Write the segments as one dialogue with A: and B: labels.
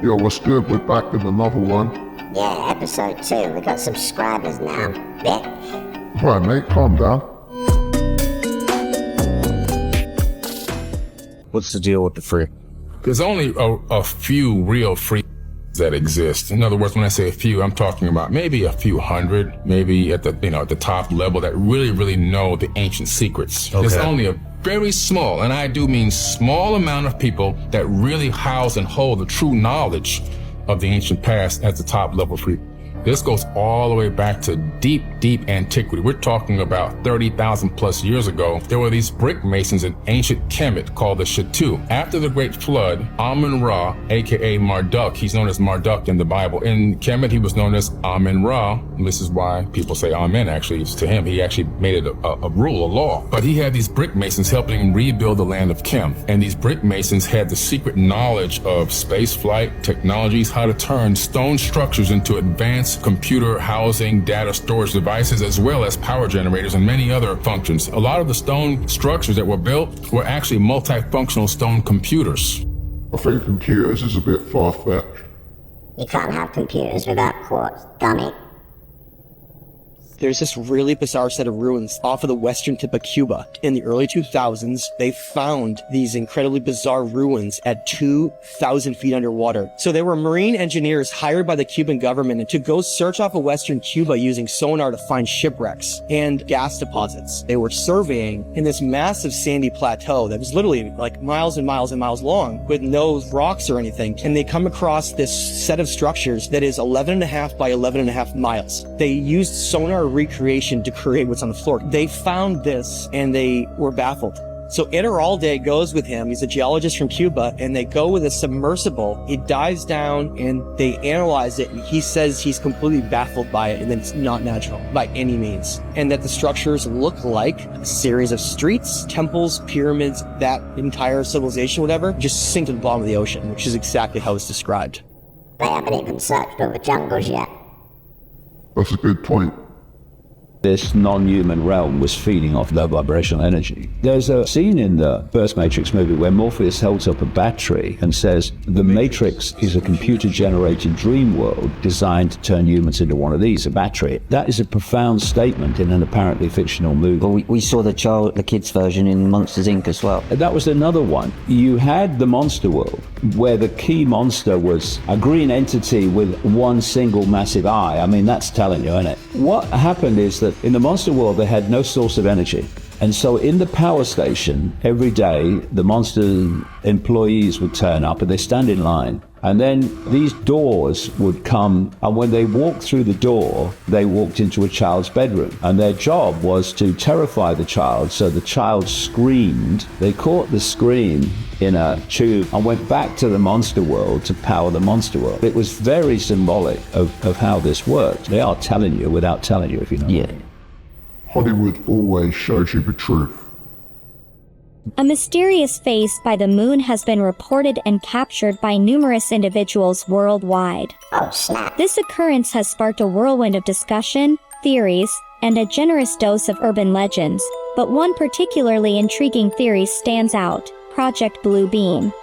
A: Yo, what's good? We're back with another one.
B: Yeah, episode 2. We got subscribers now, bitch.
A: Right, mate, calm down.
C: What's the deal with the free?
D: There's only a few real free that exist. In other words, when I say a few, I'm talking about maybe a few hundred, maybe at the at the top level that really know the ancient secrets. Okay. There's only a very small, and I do mean small amount of people that really house and hold the true knowledge of the ancient past at the top level free. This goes all the way back to deep antiquity. We're talking about 30,000 plus years ago. There were these brick masons in ancient Kemet called the Shatu. After the Great Flood, Amun-Ra, aka Marduk, he's known as Marduk in the Bible. In Kemet, he was known as Amun-Ra. And this is why people say Amen, actually. It's to him. He actually made it a rule, a law. But he had these brick masons helping him rebuild the land of Kem. And these brick masons had the secret knowledge of space flight, technologies, how to turn stone structures into advanced computer housing, data storage devices, as well as power generators and many other functions. A lot of the stone structures that were built were actually multifunctional stone computers.
A: I think computers is a bit far-fetched.
B: You can't have computers without quartz, dummy.
E: There's this really bizarre set of ruins off of the western tip of Cuba. In the early 2000s, they found these incredibly bizarre ruins at 2,000 feet underwater. So there were marine engineers hired by the Cuban government to go search off of western Cuba using sonar to find shipwrecks and gas deposits. They were surveying in this massive sandy plateau that was literally like miles and miles and miles long with no rocks or anything. And they come across this set of structures that is 11.5 by 11.5 miles. They used sonar recreation to create what's on the floor. They found this and they were baffled. So Iturralde goes with him. He's a geologist from Cuba, and they go with a submersible. It dives down and they analyze it, and he says he's completely baffled by it and that it's not natural by any means. And that the structures look like a series of streets, temples, pyramids, that entire civilization, whatever, just sink to the bottom of the ocean, which is exactly how it's described.
B: They haven't even searched all the jungles yet.
A: That's a good point.
F: This non-human realm was feeding off low vibrational energy. There's a scene in the first Matrix movie where Morpheus holds up a battery and says, the Matrix is a computer-generated dream world designed to turn humans into one of these, a battery. That is a profound statement in an apparently fictional movie.
G: Well, we saw the kids version in Monsters, Inc. as well.
F: That was another one. You had the monster world, where the key monster was a green entity with one single massive eye. I mean, that's telling you, isn't it? What happened is that in the monster world, they had no source of energy. And so in the power station, every day, the monster employees would turn up and they stand in line. And then these doors would come, and when they walked through the door, they walked into a child's bedroom. And their job was to terrify the child, so the child screamed. They caught the scream in a tube and went back to the monster world to power the monster world. It was very symbolic of how this worked. They are telling you without telling you, if you know.
G: Yeah.
A: Hollywood always shows you the truth.
H: A mysterious face by the moon has been reported and captured by numerous individuals worldwide.
B: Oh, snap.
H: This occurrence has sparked a whirlwind of discussion, theories, and a generous dose of urban legends, but one particularly intriguing theory stands out: Project Blue Beam.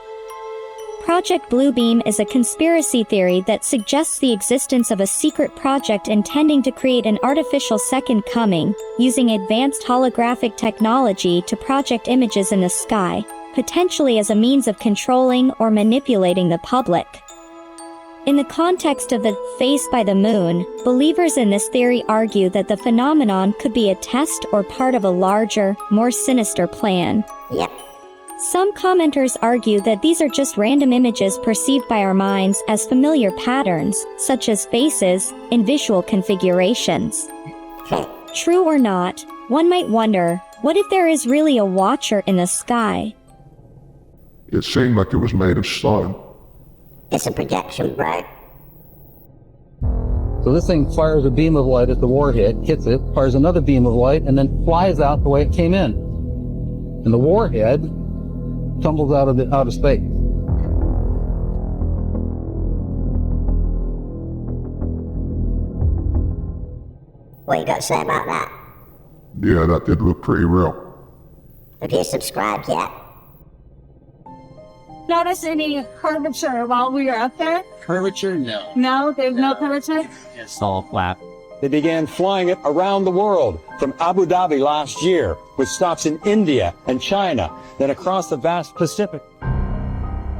H: Project Blue Beam is a conspiracy theory that suggests the existence of a secret project intending to create an artificial second coming, using advanced holographic technology to project images in the sky, potentially as a means of controlling or manipulating the public. In the context of the face by the moon, believers in this theory argue that the phenomenon could be a test or part of a larger, more sinister plan.
B: Yep.
H: Some commenters argue that these are just random images perceived by our minds as familiar patterns, such as faces, in visual configurations. True or not, one might wonder, what if there is really a watcher in the sky?
A: It seemed like it was made of stone.
B: It's a projection, bro.
I: So this thing fires a beam of light at the warhead, hits it, fires another beam of light, and then flies out the way it came in. And the warhead tumbles out of space.
B: What you got to say about that?
A: Yeah, that did look pretty real.
B: Have you subscribed yet?
C: notice any curvature while we were up there?
I: Curvature? No.
C: No, there's no curvature?
I: It's all flat. They began flying it around the world, from Abu Dhabi last year, with stops in India and China, then across the vast Pacific.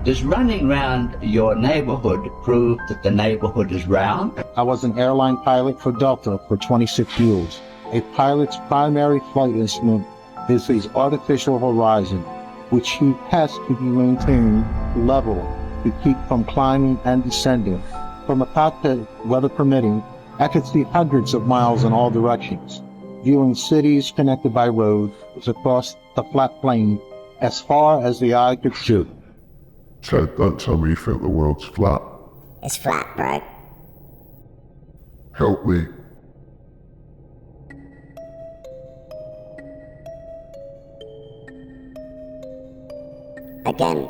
J: Does running around your neighborhood prove that the neighborhood is round?
K: I was an airline pilot for Delta for 26 years. A pilot's primary flight instrument is his artificial horizon, which he has to be maintained level to keep from climbing and descending. From a cockpit, weather permitting, I could see hundreds of miles in all directions, viewing cities connected by roads across the flat plain as far as the eye could shoot.
A: Ted, don't tell me you think the world's flat.
B: It's flat, bro.
A: Help me.
B: Again.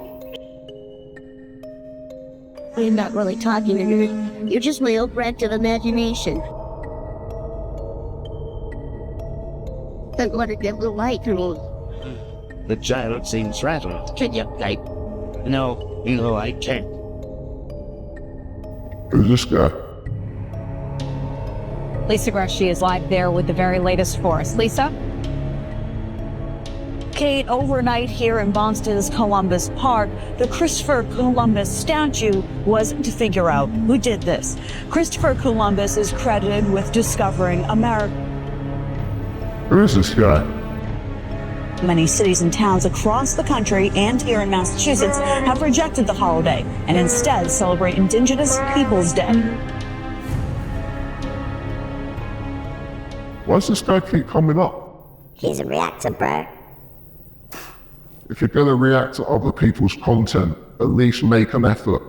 C: I'm not really talking to you. You're just my overactive imagination. I want to get the light to me.
J: The child seems rattled. Can you type? No, I can't.
A: Who's this guy?
L: Lisa Greshey is live there with the very latest for us. Lisa? Kate, overnight here in Boston's Columbus Park, the Christopher Columbus statue was to figure out who did this. Christopher Columbus is credited with discovering America.
A: Who is this guy?
L: Many cities and towns across the country and here in Massachusetts have rejected the holiday and instead celebrate Indigenous Peoples Day.
A: Why does this guy keep coming up?
B: He's a reactor, bro.
A: If you're gonna react to other people's content, at least make an effort.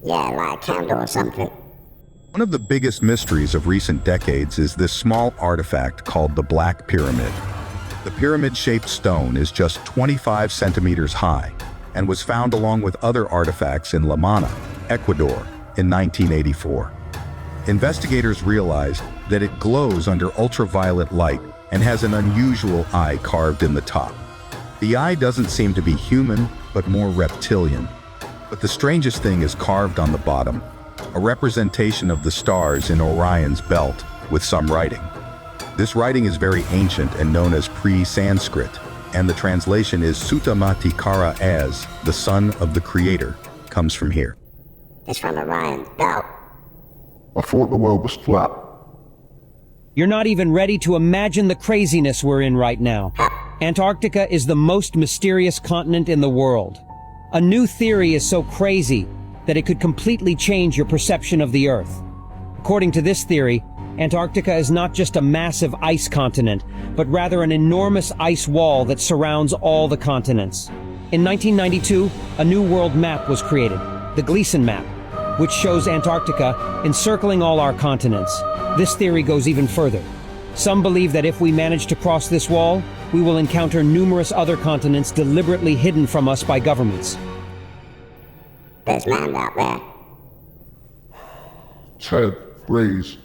B: Yeah, like a candle or something.
M: One of the biggest mysteries of recent decades is this small artifact called the Black Pyramid. The pyramid-shaped stone is just 25 centimeters high and was found along with other artifacts in La Manna, Ecuador, in 1984. Investigators realized that it glows under ultraviolet light and has an unusual eye carved in the top. The eye doesn't seem to be human, but more reptilian. But the strangest thing is carved on the bottom, a representation of the stars in Orion's belt with some writing. This writing is very ancient and known as pre-Sanskrit, and the translation is Sutamati Kara as, the son of the creator, comes from here.
B: It's from Orion's belt.
A: I thought the world was flat.
N: You're not even ready to imagine the craziness we're in right now. Antarctica is the most mysterious continent in the world. A new theory is so crazy that it could completely change your perception of the Earth. According to this theory, Antarctica is not just a massive ice continent, but rather an enormous ice wall that surrounds all the continents. In 1992, a new world map was created, the Gleason map, which shows Antarctica encircling all our continents. This theory goes even further. Some believe that if we manage to cross this wall, we will encounter numerous other continents deliberately hidden from us by governments.
B: There's land out there.
A: Ted, please.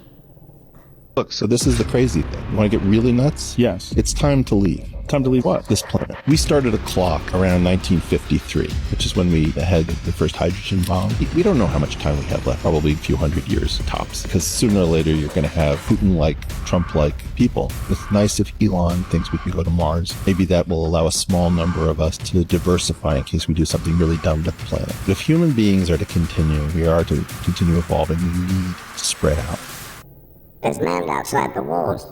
O: Look, so this is the crazy thing. You want to get really nuts? Yes. It's time to leave. Time to leave what? This planet. We started a clock around 1953, which is when we had the first hydrogen bomb. We don't know how much time we have left, probably a few hundred years tops, because sooner or later you're going to have Putin-like, Trump-like people. It's nice if Elon thinks we can go to Mars. Maybe that will allow a small number of us to diversify in case we do something really dumb to the planet. But if human beings are to continue, we are to continue evolving, we need to spread out.
B: There's land outside the walls.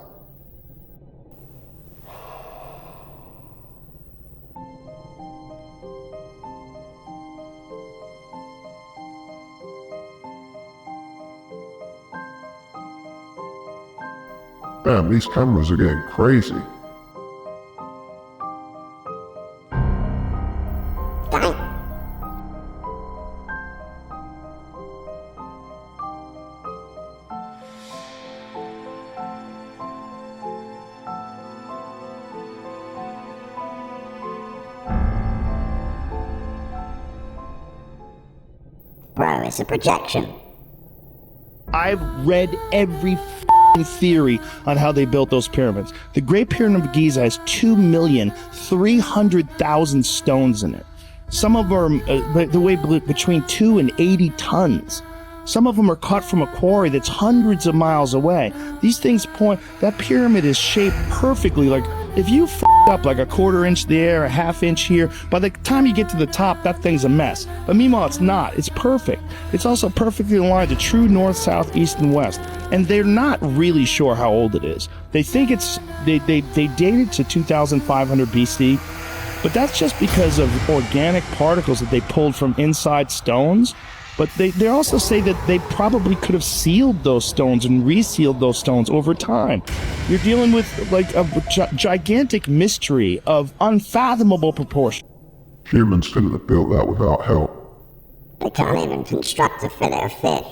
A: Damn, these cameras are getting crazy.
B: Bro, it's a projection.
P: I've read every theory on how they built those pyramids. The Great Pyramid of Giza has 2,300,000 stones in it. Some of them weigh between 2 and 80 tons. Some of them are cut from a quarry that's hundreds of miles away. These things point, that pyramid is shaped perfectly. Like, if you up like a 1/4 inch there, a 1/2 inch here, by the time you get to the top, that thing's a mess. But meanwhile, it's not. It's perfect. It's also perfectly aligned to true north, south, east, and west. And they're not really sure how old it is. They think they date it to 2500 BC, but that's just because of organic particles that they pulled from inside stones. But they also say that they probably could have sealed those stones and resealed those stones over time. You're dealing with like a gigantic mystery of unfathomable proportion.
A: Humans couldn't have built that without help.
B: They can't even construct it for their fish.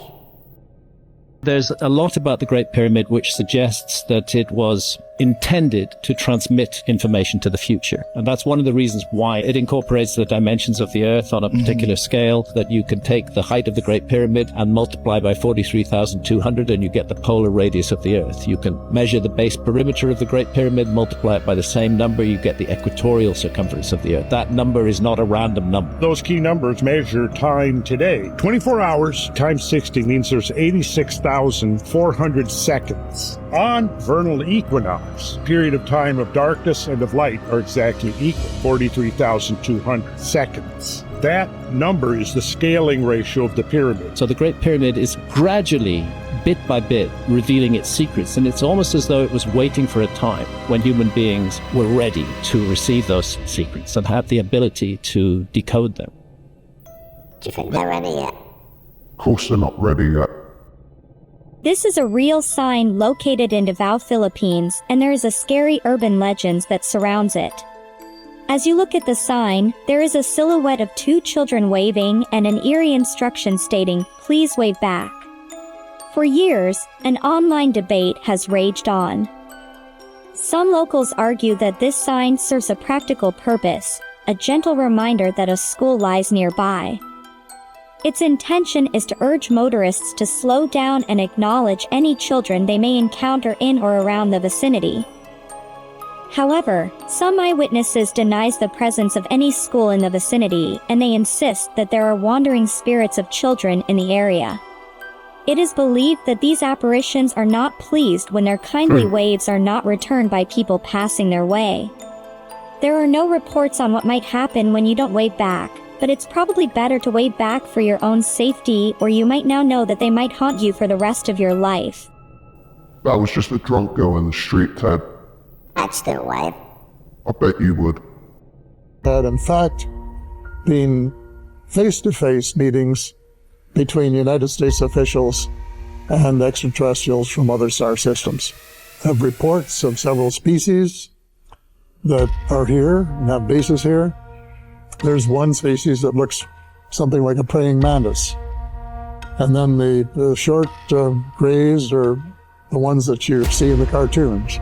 Q: There's a lot about the Great Pyramid which suggests that it was intended to transmit information to the future. And that's one of the reasons why it incorporates the dimensions of the Earth on a particular scale, that you can take the height of the Great Pyramid and multiply by 43,200 and you get the polar radius of the Earth. You can measure the base perimeter of the Great Pyramid, multiply it by the same number, you get the equatorial circumference of the Earth. That number is not a random number.
R: Those key numbers measure time today. 24 hours times 60 means there's 86,400 seconds. On vernal equinox, period of time of darkness and of light are exactly equal, 43,200 seconds. That number is the scaling ratio of the pyramid.
Q: So the Great Pyramid is gradually, bit by bit, revealing its secrets, and it's almost as though it was waiting for a time when human beings were ready to receive those secrets and had the ability to decode them.
B: Do you think they're ready yet?
A: Of course they're not ready yet.
H: This is a real sign located in Davao, Philippines, and there is a scary urban legend that surrounds it. As you look at the sign, there is a silhouette of 2 children waving and an eerie instruction stating, "Please wave back." For years, an online debate has raged on. Some locals argue that this sign serves a practical purpose, a gentle reminder that a school lies nearby. Its intention is to urge motorists to slow down and acknowledge any children they may encounter in or around the vicinity. However, some eyewitnesses denies the presence of any school in the vicinity, and they insist that there are wandering spirits of children in the area. It is believed that these apparitions are not pleased when their kindly waves are not returned by people passing their way. There are no reports on what might happen when you don't wave back, but it's probably better to wave back for your own safety, or you might now know that they might haunt you for the rest of your life.
A: That was just a drunk girl in the street, Ted.
B: I'd still wave.
A: I bet you would.
S: Had in fact been face-to-face meetings between United States officials and extraterrestrials from other star systems. Have reports of several species that are here and have bases here. There's one species that looks something like a praying mantis. And then the short grays are the ones that you see in the cartoons.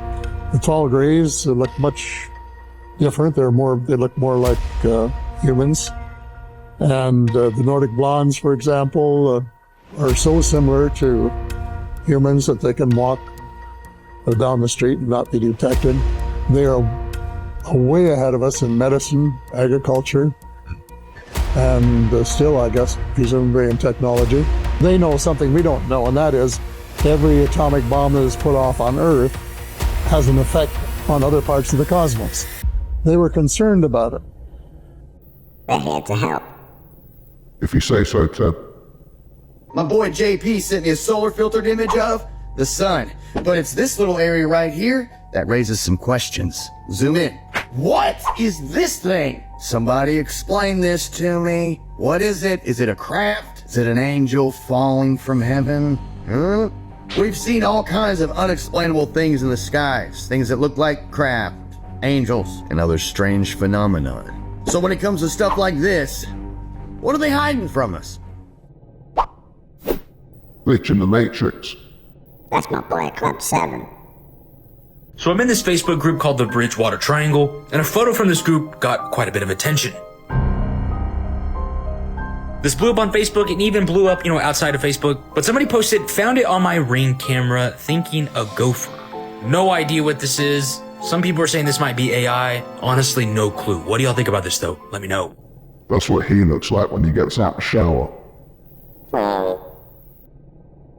S: The tall grays look much different. They look more like humans. And the Nordic blondes, for example, are so similar to humans that they can walk down the street and not be detected. They are way ahead of us in medicine, agriculture, and still, I guess, presumably in technology. They know something we don't know, and that is every atomic bomb that is put off on Earth has an effect on other parts of the cosmos. They were concerned about it.
B: They're here to help.
A: If you say so, Ted.
T: My boy JP sent me a solar filtered image of the sun, but it's this little area right here that raises some questions. Zoom in. What is this thing? Somebody explain this to me. What is it? Is it a craft? Is it an angel falling from heaven? Huh? We've seen all kinds of unexplainable things in the skies. Things that look like craft, angels, and other strange phenomena. So when it comes to stuff like this, what are they hiding from us?
A: Glitch in the Matrix.
B: That's my boy, Club 7.
U: So I'm in this Facebook group called the Bridgewater Triangle, and a photo from this group got quite a bit of attention. This blew up on Facebook and even blew up, outside of Facebook, but somebody posted, "Found it on my Ring camera, thinking a gopher." No idea what this is. Some people are saying this might be AI. Honestly, no clue. What do y'all think about this though? Let me know.
A: That's what he looks like when he gets out the shower.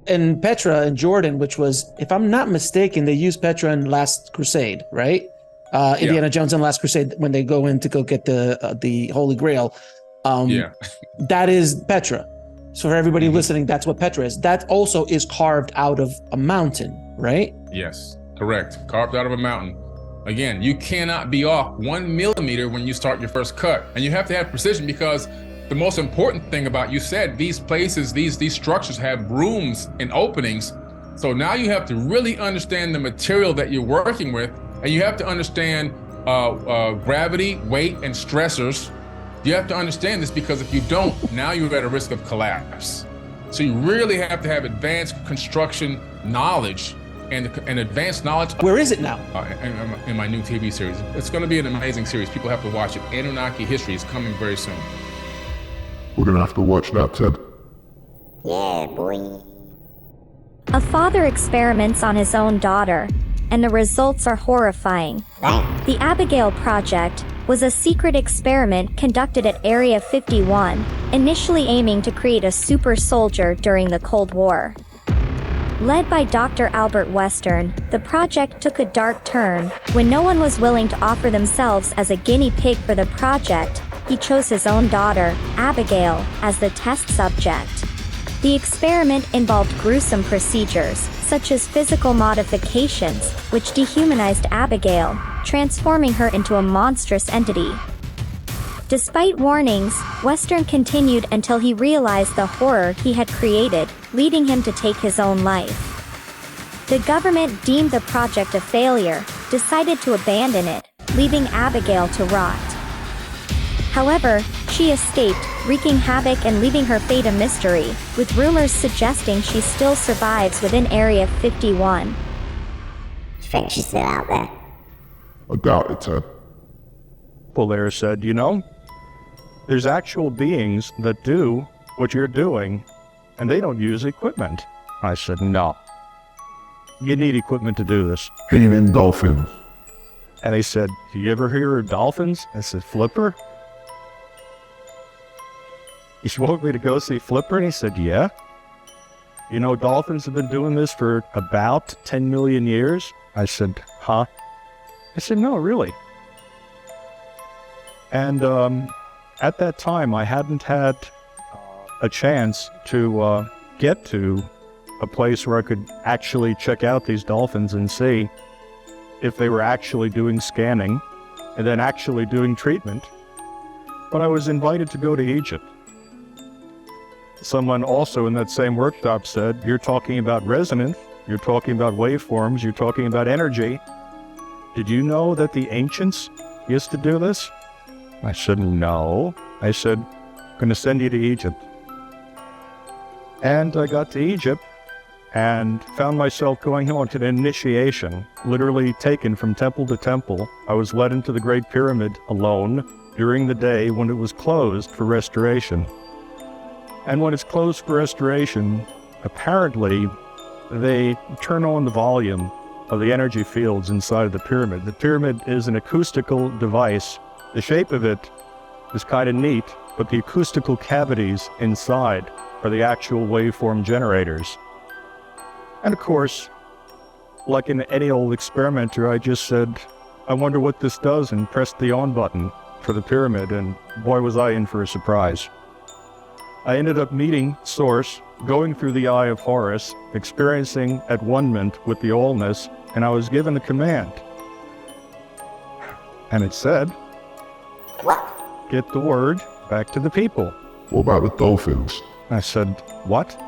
D: And Petra in Jordan, which was, if I'm not mistaken, they used Petra in Last Crusade, right? Indiana Jones and Last Crusade, when they go in to go get the Holy Grail. That is Petra. So for everybody listening, that's what Petra is. That also is carved out of a mountain, right?
V: Yes, correct. Carved out of a mountain. Again, you cannot be off 1 millimeter when you start your first cut. And you have to have precision, because the most important thing about, you said, these places, these structures have rooms and openings. So now you have to really understand the material that you're working with, and you have to understand gravity, weight, and stressors. You have to understand this, because if you don't, now you're at a risk of collapse. So you really have to have advanced construction knowledge and advanced knowledge.
D: Where is it now?
V: In my new TV series. It's going to be an amazing series. People have to watch it. Anunnaki History is coming very soon.
A: We're gonna have to watch that, Ted.
B: Yeah, boy.
H: A father experiments on his own daughter, and the results are horrifying. The Abigail Project was a secret experiment conducted at Area 51, initially aiming to create a super soldier during the Cold War. Led by Dr. Albert Western, the project took a dark turn. When no one was willing to offer themselves as a guinea pig for the project, he chose his own daughter, Abigail, as the test subject. The experiment involved gruesome procedures, such as physical modifications, which dehumanized Abigail, transforming her into a monstrous entity. Despite warnings, Western continued until he realized the horror he had created, leading him to take his own life. The government deemed the project a failure, decided to abandon it, leaving Abigail to rot. However, she escaped, wreaking havoc and leaving her fate a mystery, with rumors suggesting she still survives within Area 51.
B: I think she's still out there.
A: I doubt it, Ted.
W: Polaris said, you know, there's actual beings that do what you're doing, and they don't use equipment. I said, no. You need equipment to do this.
A: Even dolphins.
W: And he said, do you ever hear of dolphins? I said, Flipper? He wanted me to go see Flipper, and he said, yeah. You know, dolphins have been doing this for about 10 million years. I said, huh? I said, no, really. And at that time, I hadn't had a chance to get to a place where I could actually check out these dolphins and see if they were actually doing scanning and then actually doing treatment. But I was invited to go to Egypt. Someone also in that same workshop said, you're talking about resonance, you're talking about waveforms, you're talking about energy. Did you know that the ancients used to do this? I said, no. I said, I'm going to send you to Egypt. And I got to Egypt and found myself going on to an initiation, literally taken from temple to temple. I was led into the Great Pyramid alone during the day when it was closed for restoration. And when it's closed for restoration, apparently they turn on the volume of the energy fields inside of the pyramid. The pyramid is an acoustical device. The shape of it is kind of neat, but the acoustical cavities inside are the actual waveform generators. And of course, like in any old experimenter, I just said, I wonder what this does, and pressed the on button for the pyramid, and boy was I in for a surprise. I ended up meeting Source, going through the Eye of Horus, experiencing at one-ment with the allness, and I was given a command. And it said, get the word back to the people.
A: What about the dolphins?
W: I said, what?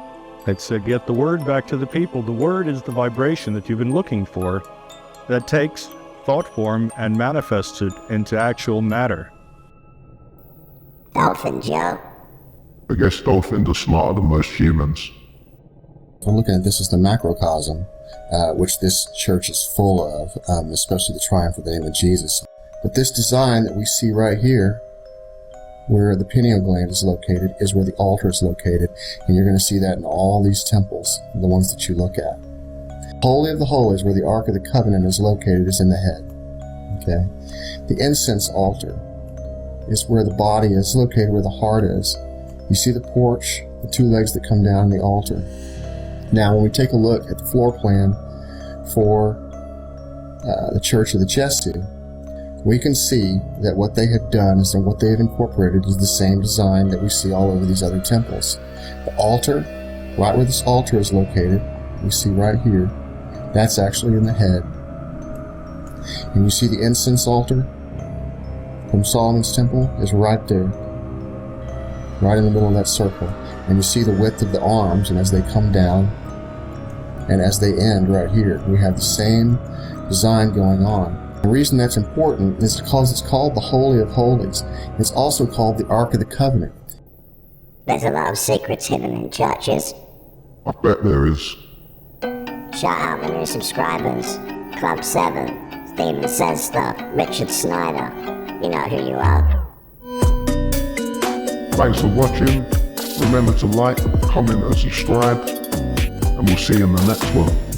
W: It said, get the word back to the people. The word is the vibration that you've been looking for that takes thought form and manifests it into actual matter.
B: Dolphins, yo.
A: I guess dolphins are smarter than most humans.
X: I'm looking at this as the macrocosm, which this church is full of, especially the triumph of the name of Jesus. But this design that we see right here, where the pineal gland is located, is where the altar is located, and you're going to see that in all these temples, the ones that you look at. Holy of the Holies, where the Ark of the Covenant is located, is in the head. Okay? The incense altar is where the body is located, where the heart is. You see the porch, the two legs that come down, the altar. Now, when we take a look at the floor plan for the Church of the Jesu, we can see that what they have done is that what they have incorporated is the same design that we see all over these other temples. The altar, right where this altar is located, we see right here, that's actually in the head. And you see the incense altar from Solomon's temple is right there, right in the middle of that circle. And you see the width of the arms, and as they come down and as they end right here, we have the same design going on. The reason that's important is because it's called the Holy of Holies. It's also called the Ark of the Covenant.
B: There's a lot of secrets hidden in churches.
A: I bet there is.
B: Shout out the new subscribers. Club 7, Steven Says Stuff, Richard Snyder. You know who you are.
A: Thanks for watching. Remember to like, comment and subscribe. And we'll see you in the next one.